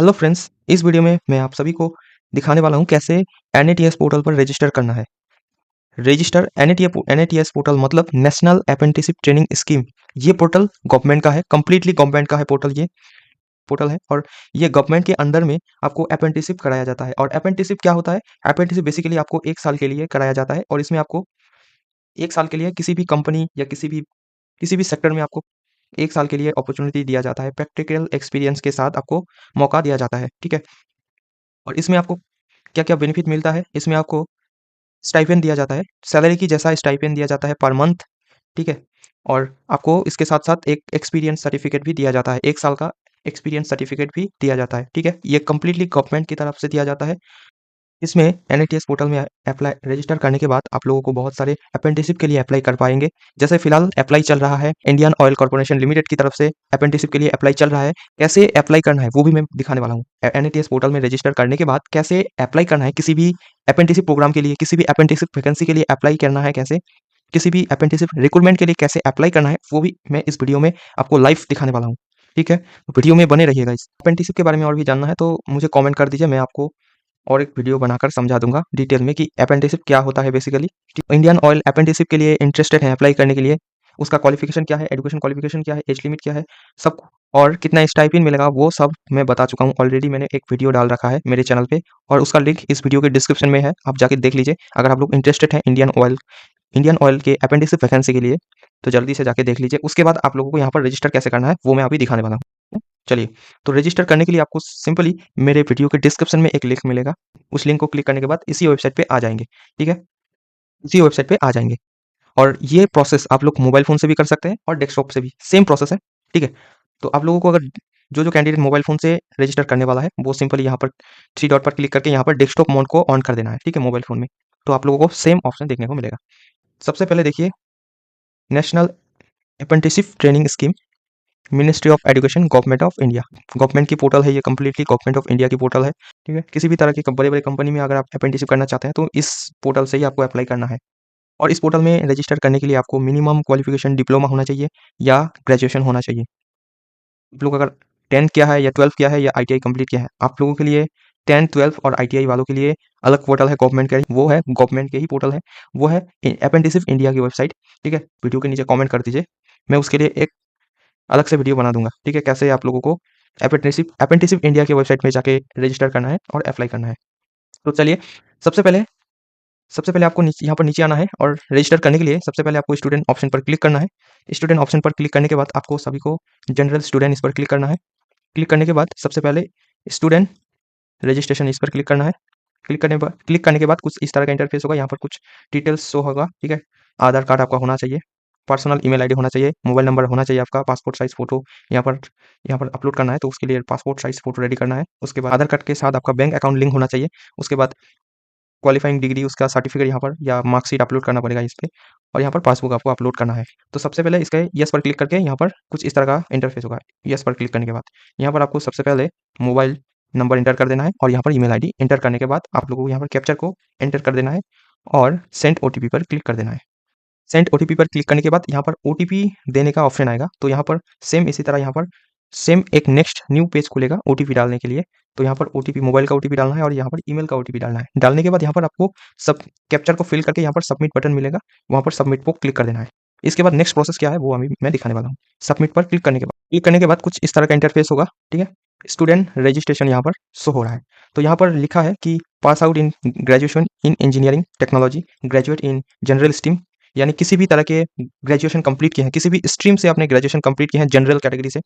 Hello friends, इस video में मैं आप सभी को दिखाने वाला हूँ कैसे एनएटीएस पोर्टल पर रजिस्टर करना है। रजिस्टर एनएटीएस पोर्टल मतलब नेशनल अप्रेंटिसशिप ट्रेनिंग स्कीम। ये पोर्टल गवर्नमेंट का है, कंप्लीटली गवर्नमेंट का है पोर्टल। ये पोर्टल है और ये गवर्नमेंट के अंडर में आपको अप्रेंटिसशिप कराया जाता है। और अप्रेंटिसशिप क्या होता है? अप्रेंटिसशिप बेसिकली आपको 1 साल के लिए कराया जाता है और इसमें आपको 1 साल के लिए किसी भी कंपनी या किसी भी सेक्टर में आपको 1 साल के लिए अपॉर्चुनिटी दिया जाता है। प्रैक्टिकल एक्सपीरियंस के साथ आपको मौका दिया जाता है, ठीक है? और इसमें आपको क्या-क्या बेनिफिट मिलता है? इसमें आपको स्टाइपेंड दिया जाता है, सैलरी की जैसा स्टाइपेंड दिया जाता है पर मंथ, ठीक है? और आपको इसके साथ-साथ एक एक्सपीरियंस सर्टिफिकेट भी दिया जाता है, 1 साल का एक्सपीरियंस सर्टिफिकेट भी दिया जाता है, ठीक है? ये कंप्लीटली गवर्नमेंट की तरफ से दिया जाता है। इसमें एनएटीएस पोर्टल में अप्लाई रजिस्टर करने के बाद आप लोगों को बहुत सारे अप्रेंटिसशिप के लिए अप्लाई कर पाएँगे। जैसे फिलहाल अप्लाई चल रहा है, इंडियन ऑयल कॉर्पोरेशन लिमिटेड की तरफ से अप्रेंटिसशिप के लिए अप्लाई चल रहा है। कैसे अप्लाई करना है वो भी मैं दिखाने वाला हूँ। एनएटीएस पोर्टल में रजिस्टर करने के बाद कैसे अप्लाई करना है, किसी भी अप्रेंटिसशिप प्रोग्राम के लिए, किसी भी अप्रेंटिसशिप वैकेंसी के लिए अप्लाई करना है कैसे, किसी भी अप्रेंटिसशिप रिक्रूटमेंट के लिए कैसे अप्लाई करना है, वो भी मैं इस वीडियो में आपको लाइव दिखाने वाला हूँ। ठीक है? तो वीडियो में बने रहिएगा। इस अप्रेंटिसशिप के बारे में और भी जानना है तो मुझे कमेंट कर दीजिए, मैं आपको और एक वीडियो बनाकर समझा दूँगा डिटेल में कि अप्रेंटिसशिप क्या होता है बेसिकली। इंडियन ऑयल अप्रेंटिसशिप के लिए इंटरेस्टेड हैं अप्लाई करने के लिए, उसका क्वालिफ़िकेशन क्या है, एजुकेशन क्वालिफ़िकेशन क्या है, एज लिमिट क्या है, सब और कितना स्टाइपेंड मिलेगा वो सब मैं बता चुका हूँ। ऑलरेडी मैंने एक वीडियो डाल रखा है मेरे चैनल पे और उसका लिंक इस वीडियो के डिस्क्रिप्शन में है, आप जाके देख लीजिए। अगर आप लोग इंटरेस्टेड हैं इंडियन ऑयल के अप्रेंटिसशिप वैकेंसी के लिए, तो जल्दी से जाके देख लीजिए। उसके बाद आप लोगों को यहाँ पर रजिस्टर कैसे करना है, वो मैं अभी दिखाने वाला हूँ। चलिए, तो रजिस्टर करने के लिए आपको सिंपली मेरे वीडियो के डिस्क्रिप्शन में एक लिंक मिलेगा। उस लिंक को क्लिक करने के बाद इसी वेबसाइट पे आ जाएँगे, ठीक है? इसी वेबसाइट पे आ जाएँगे और ये प्रोसेस आप लोग मोबाइल फ़ोन से भी कर सकते हैं और डेस्कटॉप से भी, सेम प्रोसेस है, ठीक है? तो आप लोगों को अगर जो कैंडिडेट मोबाइल फ़ोन से रजिस्टर करने वाला है, वो सिंपली यहाँ पर 3 डॉट पर क्लिक करके यहाँ पर डेस्कटॉप मोड को ऑन कर देना है, ठीक है? मोबाइल फ़ोन में। तो आप लोगों को सेम ऑप्शन देखने को मिलेगा। सबसे पहले देखिए, national apprenticeship training scheme, ministry of education, government of India. Government की पोर्टल है ये, कंप्लीटली गवर्नमेंट ऑफ इंडिया की पोर्टल है, ठीक है? किसी भी तरह की बड़े-बड़े कंपनी में अगर आप अप्रेंटिसशिप करना चाहते हैं तो इस पोर्टल से ही आपको अप्लाई करना है। और इस पोर्टल में रजिस्टर करने के लिए आपको मिनिमम क्वालिफिकेशन डिप्लोमा होना चाहिए या ग्रेजुएशन होना चाहिए। आप लोग अगर 10th किया है या 12th किया है या आईटीआई कंप्लीट किया है, आप लोगों के लिए 10th, 12th और आईटीआई वालों के लिए अलग पोर्टल है गवर्नमेंट का ही, वो है गवर्नमेंट के ही पोर्टल है, वो है अप्रेंटिसशिप इंडिया की वेबसाइट, ठीक है? वीडियो के नीचे कमेंट कर दीजिए, मैं उसके लिए एक अलग से वीडियो बना दूँगा, ठीक है? कैसे आप लोगों को अप्रेंटिसशिप इंडिया की वेबसाइट में जाके रजिस्टर करना है और अप्लाई करना है। तो चलिए, सबसे पहले सबसे पहले आपको नीचे यहाँ पर नीचे आना है और रजिस्टर करने के लिए सबसे पहले आपको स्टूडेंट ऑप्शन पर क्लिक करना है। स्टूडेंट ऑप्शन पर क्लिक करने के बाद आपको सभी को जनरल स्टूडेंट इस पर क्लिक करना है। क्लिक करने के बाद सबसे पहले स्टूडेंट रजिस्ट्रेशन इस पर क्लिक करना है। क्लिक करने के बाद कुछ इस तरह का इंटरफेस होगा, यहाँ पर कुछ डिटेल्स शो होगा, ठीक है? आधार कार्ड आपका होना चाहिए, पर्सनल ईमेल आईडी होना चाहिए, मोबाइल नंबर होना चाहिए आपका, पासपोर्ट साइज़ फ़ोटो यहाँ पर अपलोड करना है, तो उसके लिए पासपोर्ट साइज़ फ़ोटो रेडी करना है। उसके बाद आधार कार्ड के साथ आपका बैंक अकाउंट लिंक होना चाहिए। उसके बाद क्वालिफाइंग डिग्री उसका सर्टिफिकेट यहाँ पर या मार्कशीट अपलोड करना पड़ेगा इस पे और यहाँ पर पासबुक आपको अपलोड करना है। तो सबसे पहले इसके येस पर क्लिक करके यहाँ पर कुछ इस तरह का इंटरफेस होगा। येस पर क्लिक करने के बाद यहाँ पर आपको सबसे पहले मोबाइल नंबर एंटर कर देना है और यहाँ पर ईमेल आईडी एंटर करने के बाद आप लोगों को यहाँ पर कैप्चर को एंटर कर देना है और सेंड ओटीपी पर क्लिक कर देना है। सेंड ओटीपी पर क्लिक करने के बाद यहाँ पर ओटीपी देने का ऑप्शन आएगा, तो यहाँ पर सेम इसी तरह यहाँ पर सेम एक नेक्स्ट न्यू पेज खुलेगा ओटीपी डालने के लिए। तो यहाँ पर ओटीपी मोबाइल का ओटीपी डालना है और यहाँ पर ईमेल का ओटीपी डालना है। डालने के बाद यहाँ पर आपको सब कैप्चर को फिल करके यहाँ पर सबमिट बटन मिलेगा, वहाँ पर सबमिट को क्लिक कर देना है। इसके बाद नेक्स्ट प्रोसेस क्या है वो अभी मैं दिखाने वाला हूँ। सबमिट पर क्लिक करने के बाद कुछ इस तरह का इंटरफेस होगा, ठीक है? स्टूडेंट रजिस्ट्रेशन यहाँ पर शो हो रहा है। तो यहाँ पर लिखा है कि pass out in graduation in engineering technology, graduate in general stream, यानी किसी भी तरह के ग्रेजुएशन कंप्लीट किए हैं, किसी भी स्ट्रीम से आपने ग्रेजुएशन कंप्लीट किए हैं जनरल कैटेगरी से,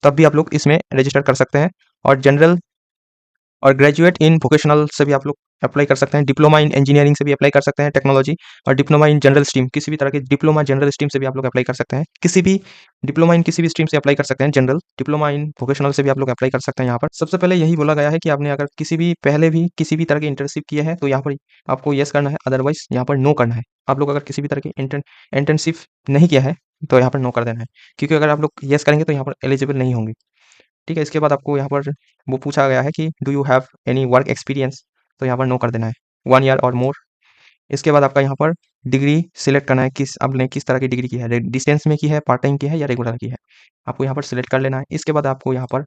तब भी आप लोग इसमें रजिस्टर कर सकते हैं। और जनरल और ग्रेजुएट इन वोकेशनल से भी आप लोग अप्लाई कर सकते हैं, डिप्लोमा इन इंजीनियरिंग से भी अप्लाई कर सकते हैं टेक्नोलॉजी, और डिप्लोमा इन जनरल स्ट्रीम, किसी भी तरह के डिप्लोमा जनरल स्ट्रीम से भी आप लोग अप्लाई कर सकते हैं। किसी भी डिप्लोमा इन किसी भी स्ट्रीम से अप्लाई कर सकते हैं जनरल, डिप्लोमा इन वोकेशनल से भी आप लोग अप्लाई कर सकते हैं। यहाँ पर सबसे पहले यही बोला गया है कि आपने अगर पहले भी किसी भी तरह की इंटर्नशिप किए हैं तो यहाँ पर आपको येस करना है, अदरवाइज यहाँ पर नो करना है। आप लोग अगर किसी भी तरह की इंटर्नशिप नहीं किया है तो यहाँ पर नो कर देना है, क्योंकि अगर आप लोग येस करेंगे तो यहाँ पर एलिजिबल नहीं होंगे, ठीक है? इसके बाद आपको यहाँ पर वो पूछा गया है कि do you have any work experience, तो यहाँ पर नो कर देना है, 1 ईयर और मोर। इसके बाद आपका यहाँ पर डिग्री सिलेक्ट करना है, आपने किस तरह की डिग्री की है, डिस्टेंस में की है, पार्ट टाइम की है या रेगुलर की है, आपको यहाँ पर सिलेक्ट कर लेना है। इसके बाद आपको यहाँ पर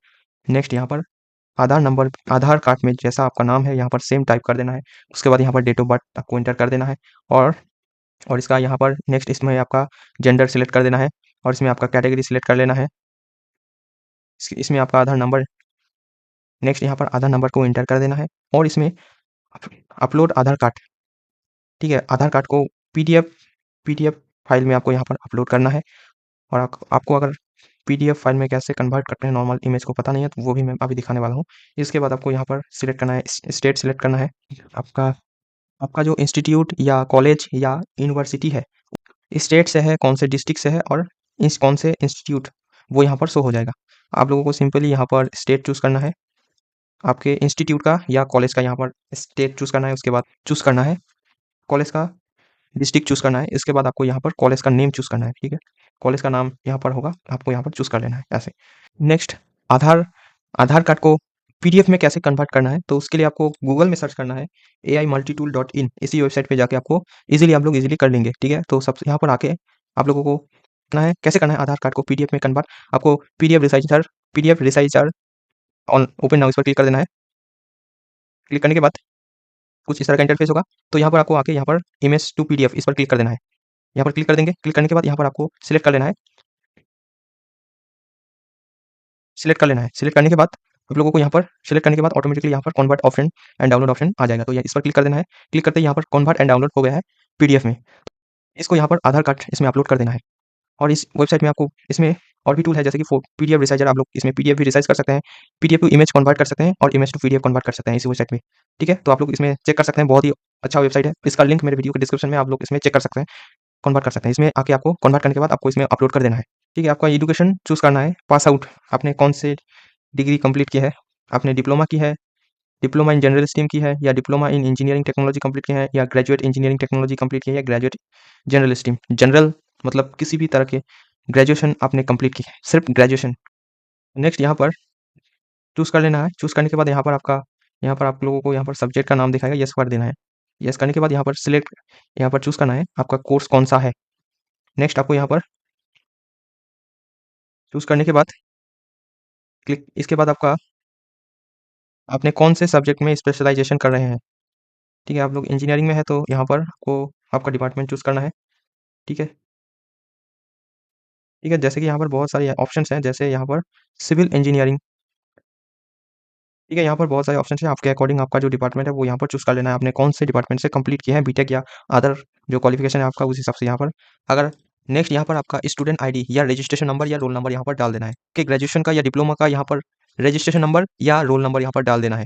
नेक्स्ट यहाँ पर आधार नंबर, आधार कार्ड में जैसा आपका नाम है यहाँ पर सेम टाइप कर देना है। उसके बाद यहाँ पर डेट ऑफ बर्थ आपको एंटर कर देना है और इसका यहाँ पर नेक्स्ट इसमें आपका जेंडर सिलेक्ट कर देना है और इसमें आपका कैटेगरी सिलेक्ट कर लेना है। इसमें आपका आधार नंबर, नेक्स्ट यहाँ पर आधार नंबर को एंटर कर देना है और इसमें अपलोड आधार कार्ड, ठीक है। आधार कार्ड को पीडीएफ फाइल में आपको यहाँ पर अपलोड करना है और आपको अगर पीडीएफ फाइल में कैसे कन्वर्ट करते हैं नॉर्मल इमेज को पता नहीं है तो वो भी मैं अभी दिखाने वाला हूँ। इसके बाद आपको यहाँ पर सिलेक्ट करना है, स्टेट सिलेक्ट करना है। आपका आपका जो इंस्टीट्यूट या कॉलेज या यूनिवर्सिटी है स्टेट से है, कौन से डिस्ट्रिक्ट से है और कौन से इंस्टीट्यूट, वो यहाँ पर शो हो जाएगा। आप लोगों को सिंपली यहाँ पर स्टेट चूज़ करना है, आपके इंस्टीट्यूट का या कॉलेज का यहाँ पर स्टेट चूज़ करना है। उसके बाद चूज़ करना है कॉलेज का, डिस्ट्रिक्ट चूज़ करना है। इसके बाद आपको यहाँ पर कॉलेज का नेम चूज़ करना है, ठीक है। कॉलेज का नाम यहाँ पर होगा, आपको यहाँ पर चूज़ कर लेना है ऐसे। नेक्स्ट आधार आधार कार्ड को पीडीएफ में कैसे कन्वर्ट करना है, तो उसके लिए आपको गूगल में सर्च करना है AIMultitool.in। इसी वेबसाइट पे जाके आपको आप लोग इजीली कर लेंगे, ठीक है। तो सब यहाँ पर आके आप लोगों को करना है, कैसे करना है आधार कार्ड को पीडीएफ में कन्वर्ट। आपको PDF resizer on open now इस पर क्लिक कर देना है। क्लिक करने के बाद कुछ इस तरह का इंटरफेस होगा। तो यहाँ पर आपको आके यहाँ पर इमेज टू पीडीएफ इस पर क्लिक कर देना है। यहाँ पर क्लिक कर देंगे। क्लिक करने के बाद यहाँ पर आपको सिलेक्ट कर लेना है। सिलेक्ट कर लेना है। सिलेक्ट करने के बाद आप लोगों को यहाँ पर सिलेक्ट करने के बाद ऑटोमेटिकली यहाँ पर convert option and download option आ जाएगा। तो इस पर क्लिक कर देना है। क्लिक करते ही यहाँ पर कन्वर्ट एंड डाउनलोड हो गया है पीडीएफ में। इसको यहाँ पर आधार कार्ड इसमें अपलोड कर देना है और इस वेबसाइट में आपको इसमें और भी टूल है जैसे कि पीडीएफ रिसाइजर। आप लोग इसमें पीडीएफ भी रिसाइज कर सकते हैं, पीडीएफ टू इमेज कन्वर्ट कर सकते हैं और इमेज टू पीडीएफ कन्वर्ट कर सकते हैं इसी वेबसाइट में, ठीक है। तो आप लोग इसमें चेक कर सकते हैं, बहुत ही अच्छा वेबसाइट है। इसका लिंक मेरे वीडियो के डिस्क्रिप्शन में, आप लोग इसमें चेक कर सकते हैं, कन्वर्ट कर सकते हैं। इसमें आके आपको कन्वर्ट करने के बाद आपको इसमें अपलोड कर देना है, ठीक है। आपका एजुकेशन चूज़ करना है, पास आउट आपने कौन से डिग्री कंप्लीट की है। आपने डिप्लोमा की है, डिप्लोमा इन जनरल स्ट्रीम की है, या diploma in engineering technology complete की है, या ग्रेजुएट इंजीनियरिंग टेक्नोलॉजी कंप्लीट की है, या ग्रेजुएट जनरल स्ट्रीम। जनरल मतलब किसी भी तरह के ग्रेजुएशन आपने कंप्लीट की है, सिर्फ ग्रेजुएशन। नेक्स्ट यहाँ पर चूज़ कर लेना है। चूज़ करने के बाद यहाँ पर आप लोगों को यहाँ पर सब्जेक्ट का नाम दिखाएगा, यस कर देना है। यस करने के बाद यहाँ पर सिलेक्ट, यहाँ पर चूज़ करना है आपका कोर्स कौन सा है। नेक्स्ट आपको यहाँ पर चूज़ करने के बाद क्लिक, इसके बाद आपने कौन से सब्जेक्ट में स्पेशलाइजेशन कर रहे हैं, ठीक है। आप लोग इंजीनियरिंग में है तो यहाँ पर आपको आपका डिपार्टमेंट चूज़ करना है, ठीक है। ठीक है, जैसे कि यहाँ पर बहुत सारे ऑप्शंस हैं, जैसे यहाँ पर सिविल इंजीनियरिंग, ठीक है। यहाँ पर बहुत सारे ऑप्शन हैं, आपके अकॉर्डिंग आपका जो डिपार्टमेंट है वो यहाँ पर चूज़ कर लेना है। आपने कौन से डिपार्टमेंट से कंप्लीट किया है, बीटेक या अदर जो क्वालिफिकेशन है आपका, उस हिसाब से यहाँ पर अगर नेक्स्ट यहाँ पर आपका स्टूडेंट आईडी या रजिस्ट्रेशन नंबर या रोल नंबर यहाँ पर डाल देना है कि ग्रेजुएशन का या डिप्लोमा का यहाँ पर रजिस्ट्रेशन नंबर या रोल नंबर यहाँ पर डाल देना है।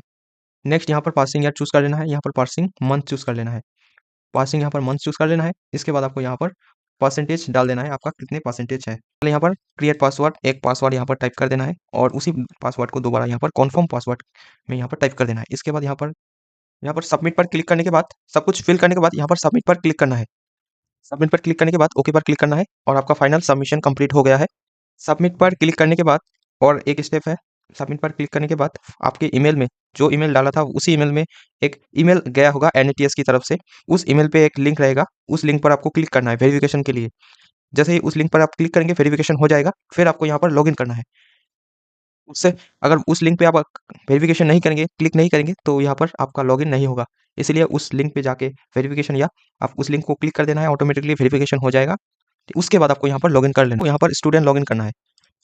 नेक्स्ट यहाँ पर पासिंग ईयर चूज़ कर लेना है, यहाँ पर पासिंग मंथ चूज़ कर लेना है। पासिंग यहाँ पर मंथ चूज़ कर लेना है। इसके बाद आपको यहाँ पर परसेंटेज डाल देना है, आपका कितने परसेंटेज है। पहले यहाँ पर क्रिएट पासवर्ड, एक पासवर्ड यहाँ पर टाइप कर देना है और उसी पासवर्ड को दोबारा यहाँ पर कन्फर्म पासवर्ड में यहाँ पर टाइप कर देना है। इसके बाद यहाँ पर सबमिट पर क्लिक करने के बाद सब कुछ फिल करने के बाद यहाँ पर सबमिट पर क्लिक करना है। सबमिट पर क्लिक करने के बाद ओके पर क्लिक करना है और आपका फाइनल सबमिशन कंप्लीट हो गया है। सबमिट पर क्लिक करने के बाद और एक स्टेप है, सबमिट पर क्लिक करने के बाद आपके ईमेल में जो ईमेल डाला था उसी ईमेल में एक ईमेल गया होगा NATS की तरफ से। उस ईमेल पे एक लिंक रहेगा, उस लिंक पर आपको क्लिक करना है वेरिफिकेशन के लिए। जैसे ही उस लिंक पर आप क्लिक करेंगे वेरिफिकेशन हो जाएगा, फिर आपको यहाँ पर लॉगिन करना है। उससे अगर उस लिंक पे आप वेरिफिकेशन नहीं करेंगे, क्लिक नहीं करेंगे तो यहाँ पर आपका लॉगिन नहीं होगा। इसलिए उस लिंक पे जाके वेरिफिकेशन या आप उस लिंक को क्लिक कर देना है, ऑटोमेटिकली वेरिफिकेशन हो जाएगा। उसके बाद आपको यहाँ पर लॉगिन कर लेना है। यहाँ पर स्टूडेंट लॉगिन करना है।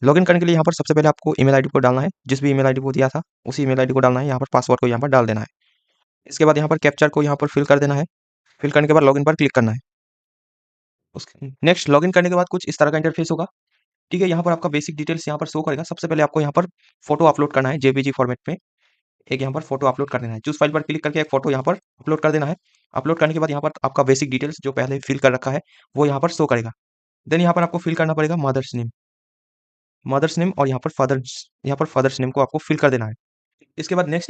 लॉगिन करने के लिए यहाँ पर सबसे पहले आपको ईमेल आईडी को डालना है, जिस भी ईमेल आईडी को दिया था उसी ईमेल आईडी को डालना है। यहाँ पर पासवर्ड को यहाँ पर डाल देना है। इसके बाद यहाँ पर कैप्चर को यहाँ पर फिल कर देना है। फिल करने के बाद लॉगिन पर क्लिक करना है। उसके नेक्स्ट लॉगिन करने के बाद कुछ इस तरह का इंटरफेस होगा, ठीक है। यहाँ पर आपका बेसिक डिटेल्स यहाँ पर शो करेगा। सबसे पहले आपको यहाँ पर फोटो अपलोड करना है, JPG फॉर्मेट में एक यहाँ पर फोटो अपलोड कर देना है। चूज फाइल पर क्लिक करके एक फोटो यहाँ पर अपलोड कर देना है। अपलोड करने के बाद यहाँ पर आपका बेसिक डिटेल्स जो पहले फिल कर रखा है वो यहाँ पर शो करेगा। देन यहाँ पर आपको फिल करना पड़ेगा मदर्स नेम और यहाँ पर फादर्स नेम को आपको फिल कर देना है। इसके बाद नेक्स्ट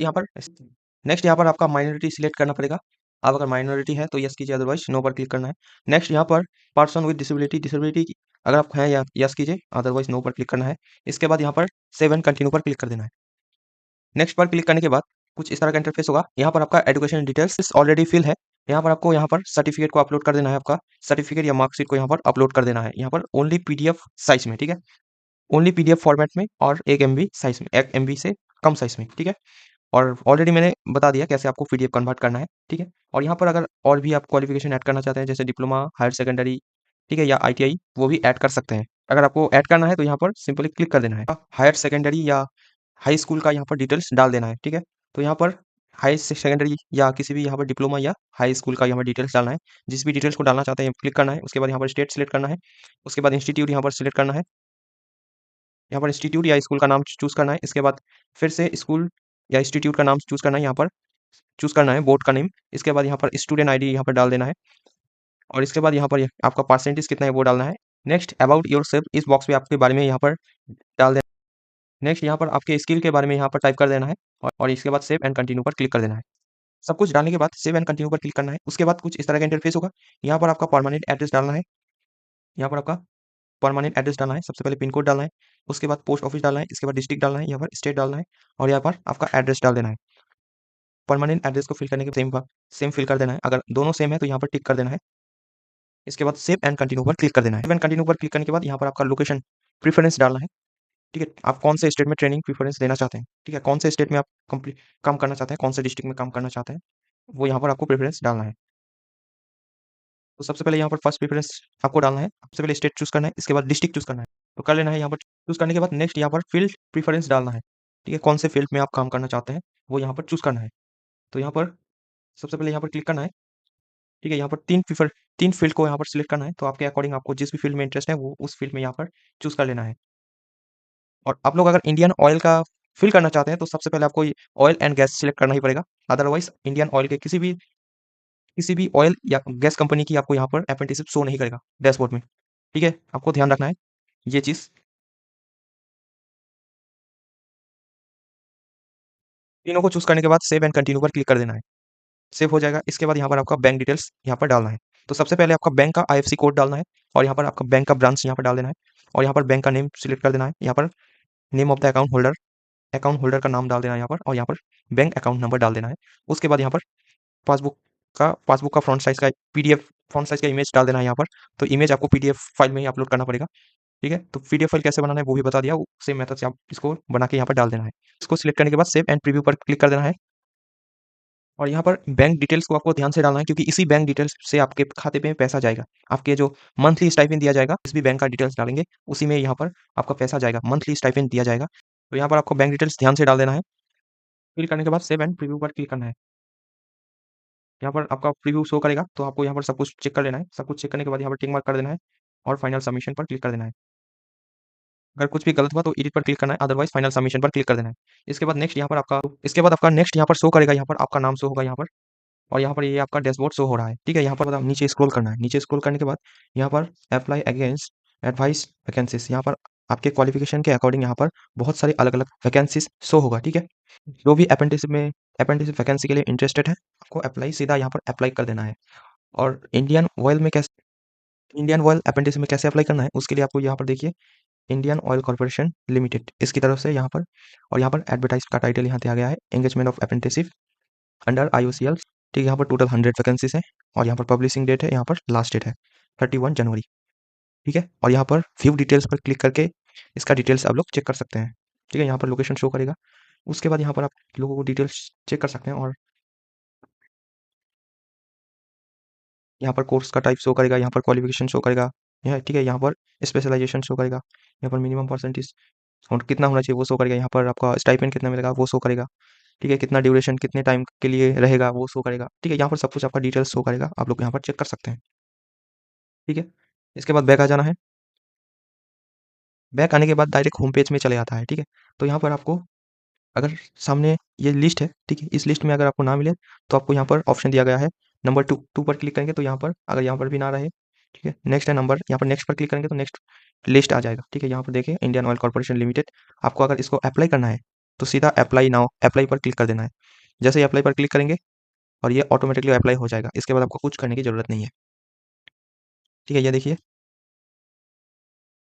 यहाँ पर आपका माइनॉरिटी सिलेक्ट करना पड़ेगा। आप अगर माइनॉरिटी है तो यस कीजिए, अदरवाइज नो पर क्लिक करना है। नेक्स्ट यहाँ पर पर्सन विद डिसेबिलिटी अगर आप हैं या यस कीजिए, अदरवाइज नो पर क्लिक करना है। इसके बाद यहाँ पर सेव एंड कंटिन्यू पर क्लिक कर देना है। नेक्स्ट पर क्लिक करने के बाद कुछ इस तरह का इंटरफेस होगा। यहाँ पर आपका एजुकेशन डिटेल्स ऑलरेडी फिल है। यहाँ पर आपको यहाँ पर सर्टिफिकेट को अपलोड कर देना है। आपका सर्टिफिकेट या मार्कशीट को यहाँ पर अपलोड कर देना है। यहाँ पर ओनली PDF साइज में, ठीक है, ओनली PDF फॉर्मेट में और 1 MB साइज में, 1 MB से कम साइज़ में, ठीक है? और ऑलरेडी मैंने बता दिया कैसे आपको पीडीएफ कन्वर्ट करना है, ठीक है? और यहाँ पर अगर और भी आप क्वालिफ़िकेशन ऐड करना चाहते हैं जैसे डिप्लोमा, हायर सेकेंडरी, ठीक है? या आईटीआई वो भी ऐड कर सकते हैं। अगर आपको ऐड करना है तो यहाँ पर सिंपली क्लिक कर देना है। हायर सेकेंडरी या हाई स्कूल का यहाँ पर डिटेल्स डाल देना है, ठीक है? तो यहाँ पर हाई सेकेंडरी या किसी भी यहाँ पर डिप्लोमा या हाई स्कूल का यहाँ पर डिटेल्स डालना है। जिस भी डिटेल्स को डालना चाहते हैं क्लिक करना है, उसके बाद यहाँ पर स्टेट सिलेक्ट करना है, उसके बाद इंस्टीट्यूट यहाँ पर सिलेक्ट करना है। यहाँ पर इंस्टीट्यूट या स्कूल का नाम चूज़ करना है, इसके बाद फिर से स्कूल या इंस्टीट्यूट का नाम चूज़ करना है, यहाँ पर चूज़ करना है बोर्ड का नेम, इसके बाद यहाँ पर स्टूडेंट आईडी यहाँ पर डाल देना है और इसके बाद यहाँ पर आपका परसेंटेज कितना है वो डालना है। नेक्स्ट अबाउट योरसेल्फ इस बॉक्स में आपके बारे में यहाँ पर डाल देना। नेक्स्ट यहाँ पर आपके स्किल के बारे में यहाँ पर टाइप कर देना है और इसके बाद सेव एंड कंटिन्यू पर क्लिक कर देना है। सब कुछ डालने के बाद सेव एंड कंटिन्यू पर क्लिक करना है। उसके बाद कुछ इस तरह का इंटरफेस होगा। यहाँ पर आपका परमानेंट एड्रेस डालना है। यहाँ पर आपका परमानेंट एड्रेस डालना है। सबसे पहले पिन कोड डालना है, उसके बाद पोस्ट ऑफिस डालना है, इसके बाद डिस्ट्रिक्ट डालना है, यहाँ पर स्टेट डालना है और यहाँ पर आपका एड्रेस डाल देना है। परमानेंट एड्रेस को फिल करने के सेम फिल कर देना है। अगर दोनों सेम है तो यहाँ पर टिक कर देना है। इसके बाद सेव एंड कंटिन्यू पर क्लिक कर देना है। सेव एंड कंटिन्यू पर क्लिक करने के बाद यहाँ पर आपका लोकेशन प्रेफरेंस डालना है, ठीक है? आप कौन से स्टेट में ट्रेनिंग प्रेफरेंस देना चाहते हैं, ठीक है? कौन से स्टेट में आप कंप्लीट काम करना चाहते हैं, कौन से डिस्ट्रिक्ट में काम करना चाहते हैं, वो यहाँ पर आपको प्रेफरेंस डालना है। तो सबसे पहले यहाँ पर फर्स्ट प्रेफरेंस आपको डालना है। सबसे पहले स्टेट चूज़ करना है, इसके बाद डिस्ट्रिक्ट चूज़ करना है। तो कर लेना है यहाँ पर चूज़ करने के बाद नेक्स्ट यहाँ पर फील्ड प्रेफरेंस डालना है, ठीक है? कौन से फील्ड में आप काम करना चाहते हैं, वो यहाँ पर चूज़ करना है। तो यहाँ पर सबसे पहले यहाँ पर क्लिक करना है, ठीक है? यहाँ पर 3 फील्ड को यहाँ पर सिलेक्ट करना है। तो आपके अकॉर्डिंग आपको जिस भी फील्ड में इंटरेस्ट है, वो उस फील्ड में यहाँ पर चूज़ कर लेना है। और आप लोग अगर इंडियन ऑयल का फिल करना चाहते हैं, तो सबसे पहले आपको ये ऑयल एंड गैस सिलेक्ट करना ही पड़ेगा। अदरवाइज़ इंडियन ऑयल के किसी भी ऑयल या गैस कंपनी की आपको यहाँ पर अप्रेंटिसशिप शो नहीं करेगा डैशबोर्ड में, ठीक है? आपको ध्यान रखना है ये चीज़। तीनों को चूज़ करने के बाद सेव एंड कंटिन्यू पर क्लिक कर देना है। सेव हो जाएगा। इसके बाद यहाँ पर आपका बैंक डिटेल्स यहाँ पर डालना है। तो सबसे पहले आपका बैंक का आईएफएससी कोड डालना है और यहाँ पर आपका बैंक का ब्रांच यहाँ पर डाल देना है और यहाँ पर बैंक का नेम सिलेक्ट कर देना है। यहाँ पर name of the account holder का नाम डाल देना है यहाँ पर और यहाँ पर बैंक अकाउंट नंबर डाल देना है। उसके बाद यहाँ पर पासबुक का फ्रंट साइज़ का इमेज डाल देना है यहाँ पर। तो इमेज आपको पीडीएफ फाइल में ही अपलोड करना पड़ेगा, ठीक है? तो पीडीएफ फाइल कैसे बनाना है वो भी बता दिया, सेम मेथड से आप इसको बना के यहाँ पर डाल देना है। इसको सिलेक्ट करने के बाद सेव एंड प्रीव्यू पर क्लिक कर देना है और यहाँ पर बैंक डिटेल्स को आपको ध्यान से डालना है क्योंकि इसी बैंक डिटेल्स से आपके खाते में पैसा जाएगा। आपके जो मंथली स्टाइपेंड दिया जाएगा, जिस भी बैंक का डिटेल्स डालेंगे, उसी में यहाँ पर आपका पैसा जाएगा, मंथली स्टाइपेंड दिया जाएगा। तो यहाँ पर आपको बैंक डिटेल्स ध्यान से डाल देना है। फिल करने के बाद सेव एंड प्रीव्यू पर क्लिक करना है। यहाँ पर आपका प्रीव्यू शो करेगा, तो आपको यहाँ पर सब कुछ चेक कर लेना है। सब कुछ चेक करने के बाद यहाँ पर टिक मार्क कर देना है और फाइनल सबमिशन पर क्लिक कर देना है। अगर कुछ भी गलत हुआ तो एडिट पर क्लिक करना है, अदरवाइज़ फाइनल सबमिशन पर क्लिक कर देना है। इसके बाद आपका नेक्स्ट यहाँ पर शो करेगा, यहाँ पर आपका नाम शो होगा यहाँ पर और यहाँ पर ये आपका डैशबोर्ड शो हो रहा है, ठीक है? यहाँ पर मतलब नीचे स्क्रॉल करना है। नीचे स्क्रॉल करने के बाद यहाँ पर अप्लाई अगेंस्ट एडवाइस वैकेंसीज़, यहाँ पर आपके क्वालिफ़िकेशन के अकॉर्डिंग यहाँ पर बहुत सारी अलग-अलग वैकेंसीज़ शो होगा, ठीक है? जो भी अप्रेंटिसशिप वैकेंसी के लिए इंटरेस्टेड है, आपको अप्लाई सीधा यहाँ पर अप्लाई कर देना है। और इंडियन ऑयल अप्रेंटिसशिप में कैसे अप्लाई करना है, उसके लिए आपको यहाँ पर देखिए इंडियन ऑयल कॉर्पोरेशन लिमिटेड इसकी तरफ से यहाँ पर और यहाँ पर एडवर्टाइज़ का टाइटल यहाँ दिया गया है engagement of apprenticeship under IOCL, ठीक है? यहाँ पर टोटल 100 वैकेंसीज़ हैं और यहाँ पर पब्लिशिंग डेट है, यहाँ पर लास्ट डेट है 31 जनवरी, ठीक है? और यहाँ पर व्यू डिटेल्स पर क्लिक करके इसका डिटेल्स आप लोग चेक कर सकते हैं, ठीक है? यहाँ पर लोकेशन शो करेगा। उसके बाद यहाँ पर आप लोगों को डिटेल्स चेक कर सकते हैं और यहाँ पर कोर्स का टाइप शो करेगा, यहाँ पर क्वालिफ़िकेशन शो करेगा, यहाँ ठीक है? यहाँ पर स्पेशलाइज़ेशन शो करेगा, यहाँ पर मिनिमम परसेंटेज और कितना होना चाहिए वो शो करेगा, यहाँ पर आपका स्टाइपेंड कितना मिलेगा वो शो करेगा, ठीक है? कितना ड्यूरेशन कितने टाइम के लिए रहेगा वो शो करेगा, ठीक है? यहाँ पर सब कुछ आपका डिटेल्स शो करेगा, आप लोग यहाँ पर चेक कर सकते हैं, ठीक है? इसके बाद बैक आ जाना है। बैक आने के बाद डायरेक्ट होम पेज में चले आता है, ठीक है? तो यहाँ पर आपको अगर सामने ये लिस्ट है, ठीक है? इस लिस्ट में अगर आपको ना मिले तो आपको यहाँ पर ऑप्शन दिया गया है नंबर 2 पर क्लिक करेंगे तो यहाँ पर अगर यहाँ पर भी ना रहे, ठीक है? नेक्स्ट है नंबर, यहाँ पर नेक्स्ट पर क्लिक करेंगे तो नेक्स्ट लिस्ट आ जाएगा, ठीक है? यहाँ पर देखिए इंडियन ऑयल कॉर्पोरेशन लिमिटेड, आपको अगर इसको अप्लाई करना है तो सीधा अप्लाई पर क्लिक कर देना है। जैसे ही अप्लाई पर क्लिक करेंगे और ये ऑटोमेटिकली अप्लाई हो जाएगा। इसके बाद आपको कुछ करने की ज़रूरत नहीं है, ठीक है? ये देखिए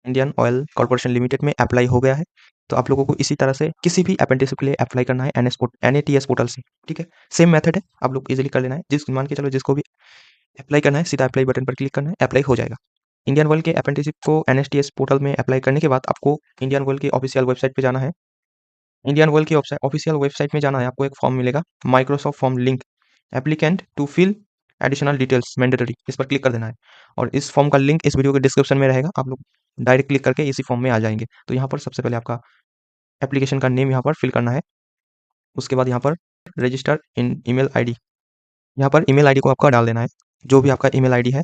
इंडियन ऑयल कॉर्पोरेशन लिमिटेड में अप्लाई हो गया है। तो आप लोगों को इसी तरह से किसी भी अप्रेंटिसशिप के लिए अप्लाई करना है एनएटीएस पोर्टल से, ठीक है? सेम मेथड है, आप लोग ईज़िली कर लेना है। मान के चलो जिसको भी अप्लाई करना है, सीधा अप्लाई बटन पर क्लिक करना है, अप्लाई हो जाएगा। इंडियन ऑयल के अप्रेंटिसशिप को एनएसटीएस पोर्टल में अप्लाई करने के बाद आपको इंडियन ऑयल की ऑफिशियल वेबसाइट पे जाना है। इंडियन ऑयल की ऑफिशियल वेबसाइट में जाना है, आपको एक फॉर्म मिलेगा, Microsoft form link, applicant to fill additional details mandatory, इस पर क्लिक कर देना है। और इस फॉर्म का लिंक इस वीडियो के डिस्क्रिप्शन में रहेगा, आप लोग डायरेक्ट क्लिक करके इसी फॉर्म में आ जाएंगे। तो यहाँ पर सबसे पहले आपका एप्लीकेशन का नेम यहाँ पर फिल करना है। उसके बाद यहाँ पर रजिस्टर इन ईमेल आईडी, यहाँ पर ईमेल आईडी को आपका डाल देना है, जो भी आपका ईमेल आईडी है,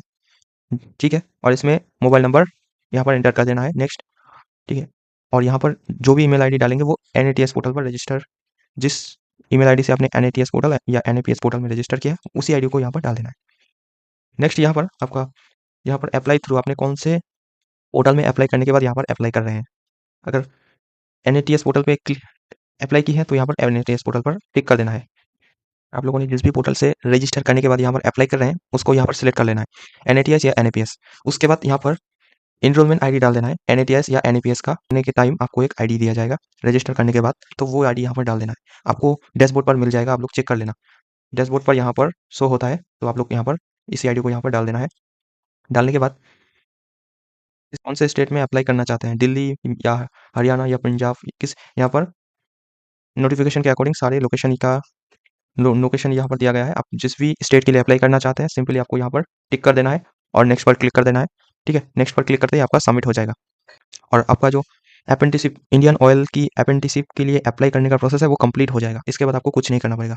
ठीक है। और इसमें मोबाइल नंबर यहाँ पर एंटर कर देना है, नेक्स्ट, ठीक है। और यहाँ पर जो भी ईमेल आईडी डालेंगे वो NATS पोर्टल पर रजिस्टर, जिस ईमेल आईडी से आपने NATS पोर्टल या NAPS पोर्टल में रजिस्टर किया उसी आईडी को यहाँ पर डाल देना है। नेक्स्ट यहाँ पर आपका यहाँ पर अप्लाई थ्रू, आपने कौन से पोर्टल में अप्लाई करने के बाद यहाँ पर अप्लाई कर रहे हैं। अगर NATS पोर्टल पे अप्लाई की है तो यहाँ पर NATS पोर्टल पर टिक कर देना है। आप लोगों ने जिस भी पोर्टल से रजिस्टर करने के बाद यहाँ पर अप्लाई कर रहे हैं उसको यहाँ पर सिलेक्ट कर लेना है, NATS या NAPS। उसके बाद यहाँ पर एनरोलमेंट आईडी डाल देना है, NATS या NAPS का करने के टाइम आपको एक आईडी दिया जाएगा रजिस्टर करने के बाद, तो वो आईडी यहाँ पर डाल देना है। आपको डैशबोर्ड पर मिल जाएगा, आप लोग चेक कर लेना, डैशबोर्ड पर यहाँ पर शो होता है, तो आप लोग यहाँ पर इसी आईडी को यहाँ पर डाल देना है। डालने के बाद कौन से स्टेट में अप्लाई करना चाहते हैं, दिल्ली या हरियाणा या पंजाब, किस, यहाँ पर नोटिफिकेशन के अकॉर्डिंग सारे लोकेशन का लोकेशन यहाँ पर दिया गया है। आप जिस भी स्टेट के लिए अप्लाई करना चाहते हैं सिंपली आपको यहाँ पर टिक कर देना है और नेक्स्ट पर क्लिक कर देना है, ठीक है। नेक्स्ट पर क्लिक करते ही आपका सबमिट हो जाएगा और आपका जो अप्रेंटिसशिप इंडियन ऑयल की अप्रेंटिसशिप के लिए अप्लाई करने का प्रोसेस है वो कंप्लीट हो जाएगा। इसके बाद आपको कुछ नहीं करना पड़ेगा।